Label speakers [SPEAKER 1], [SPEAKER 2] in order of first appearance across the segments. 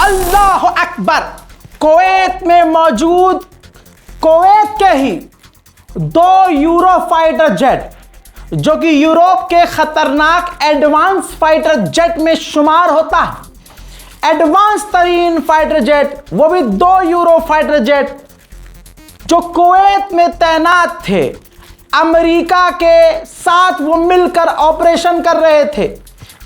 [SPEAKER 1] अल्लाह Akbar. Kuwait में मौजूद Kuwait के ही 2 यूरो फाइटर जेट, जो कि यूरोप के खतरनाक एडवांस फाइटर जेट में शुमार होता है, एडवांस तरीन फाइटर जेट, वो भी 2 यूरो फाइटर जेट जो कुवैत में तैनात थे, अमेरिका के साथ वो मिलकर ऑपरेशन कर रहे थे।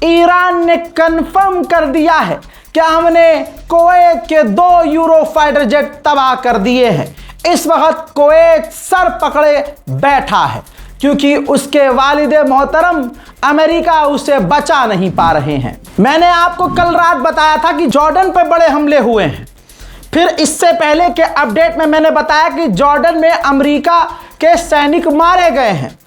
[SPEAKER 1] ईरान ने कंफर्म कर दिया है कि हमने कुवैत के 2 यूरो फाइटर जेट तबाह कर दिए हैं। इस वक्त कुवैत सर पकड़े बैठा है क्योंकि उसके वालिद मोहतरम अमेरिका उसे बचा नहीं पा रहे हैं। मैंने आपको कल रात बताया था कि जॉर्डन पर बड़े हमले हुए हैं। फिर इससे पहले के अपडेट में मैंने बताया कि जॉर्डन में अमेरिका के सैनिक मारे गए हैं।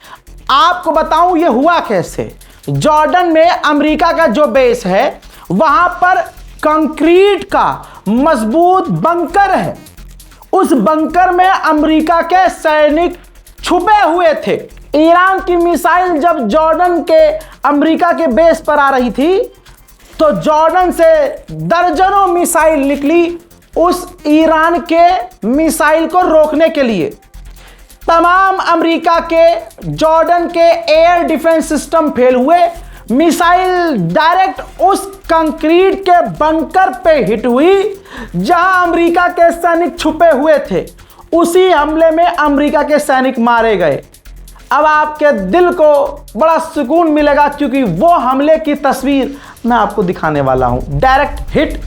[SPEAKER 1] आपको बताऊं ये हुआ कैसे। जॉर्डन में अमेरिका का जो बेस है वहां पर कंक्रीट का मजबूत बंकर है। उस बंकर में अमेरिका के सैनिक छुपे हुए थे। ईरान की मिसाइल जब जॉर्डन के अमेरिका के बेस पर आ रही थी तो जॉर्डन से दर्जनों मिसाइल निकली उस ईरान के मिसाइल को रोकने के लिए। तमाम अमेरिका के जॉर्डन के एयर डिफेंस सिस्टम फेल हुए। मिसाइल डायरेक्ट उस कंक्रीट के बंकर पे हिट हुई जहां अमेरिका के सैनिक छुपे हुए थे। उसी हमले में अमेरिका के सैनिक मारे गए। अब आपके दिल को बड़ा सुकून मिलेगा क्योंकि वो हमले की तस्वीर मैं आपको दिखाने वाला हूं। Direct hit.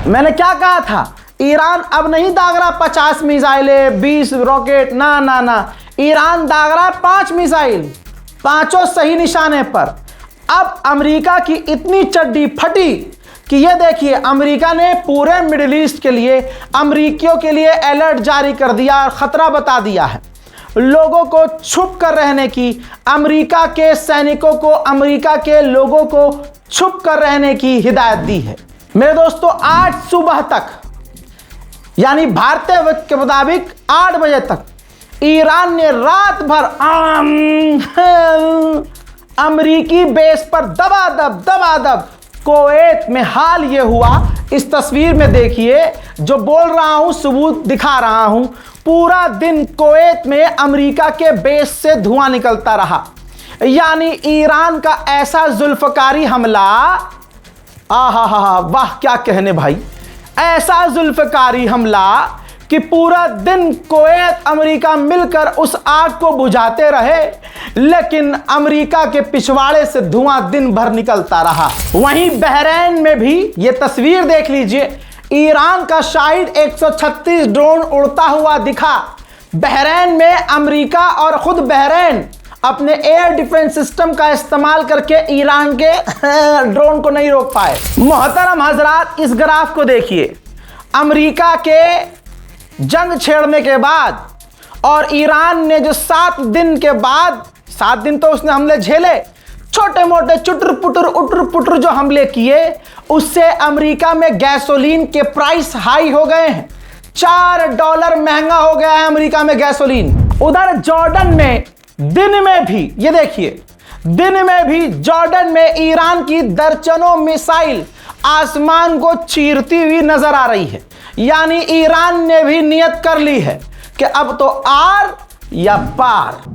[SPEAKER 1] मैंने क्या कहा था, ईरान अब नहीं दाग रहा 50 मिसाइलें 20 रॉकेट, ना ना ना, ईरान दाग रहा 5 मिसाइल, 5 सही निशाने पर। अब अमेरिका की इतनी चड्डी फटी कि ये देखिए अमेरिका ने पूरे मिडिल ईस्ट के लिए अमेरिकियों के लिए अलर्ट जारी कर दिया और खतरा बता दिया है। लोगों को छुप कर रहने की, अमेरिका के सैनिकों को, अमेरिका के लोगों को छुप कर रहने की हिदायत दी है। मेरे दोस्तों, आज सुबह तक यानी भारतीय वक्त के मुताबिक 8 बजे तक ईरान ने रात भर अमेरिकी बेस पर दबादब कुवैत में हाल ये हुआ। इस तस्वीर में देखिए, जो बोल रहा हूं सबूत दिखा रहा हूं। पूरा दिन कुवैत में अमेरिका के बेस से धुआं निकलता रहा। यानी ईरान का ऐसा जुल्फकारी हमला, आहा वाह क्या कहने भाई, ऐसा जुल्फकारी हमला कि पूरा दिन कुवैत अमेरिका मिलकर उस आग को बुझाते रहे, लेकिन अमेरिका के पिछवाड़े से धुआं दिन भर निकलता रहा। वहीं बहरीन में भी ये तस्वीर देख लीजिए, ईरान का शाहिद 136 ड्रोन उड़ता हुआ दिखा। बहरीन में अमेरिका और खुद बहरीन अपने एयर डिफेंस सिस्टम का इस्तेमाल करके ईरान के ड्रोन को नहीं रोक पाए। मोहतरम हजरात, इस ग्राफ को देखिए। अमेरिका के जंग छेड़ने के बाद और ईरान ने जो 7 दिन के बाद, 7 दिन तो उसने हमले झेले, छोटे मोटे चुटर पुटर जो हमले किए, उससे अमेरिका में गैसोलीन के प्राइस हाई हो गए हैं। $4 महंगा हो गया है अमेरिका में गैसोलीन। उधर जॉर्डन में दिन में भी, ये देखिए, दिन में भी जॉर्डन में ईरान की दर्जनों मिसाइल आसमान को चीरती हुई नजर आ रही है। यानी ईरान ने भी नियत कर ली है कि अब तो आर या पार।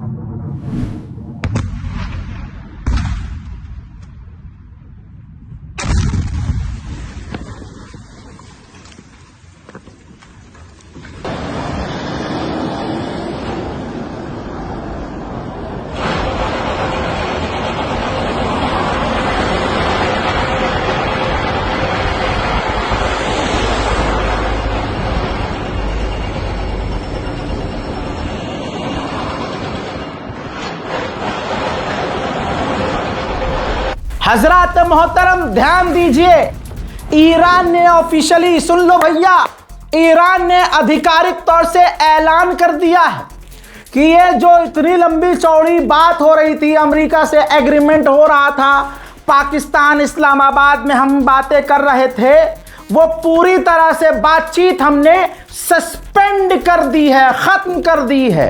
[SPEAKER 1] हजरात मोहतरम ध्यान दीजिए, ईरान ने ऑफिशियली, सुन लो भैया, ईरान ने आधिकारिक तौर से ऐलान कर दिया है कि ये जो इतनी लंबी चौड़ी बात हो रही थी, अमेरिका से एग्रीमेंट हो रहा था, पाकिस्तान इस्लामाबाद में हम बातें कर रहे थे, वो पूरी तरह से बातचीत हमने सस्पेंड कर दी है, खत्म कर दी है।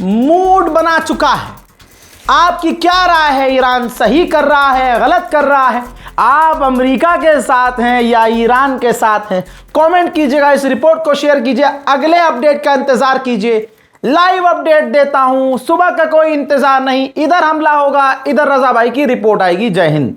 [SPEAKER 1] मूड बना चुका है। आपकी क्या राय है? ईरान सही कर रहा है, गलत कर रहा है? आप अमेरिका के साथ हैं या ईरान के साथ हैं? कमेंट कीजिएगा, इस रिपोर्ट को शेयर कीजिए, अगले अपडेट का इंतजार कीजिए। लाइव अपडेट देता हूं, सुबह का कोई इंतजार नहीं, इधर हमला होगा, इधर रजा भाई की रिपोर्ट आएगी। जय हिंद।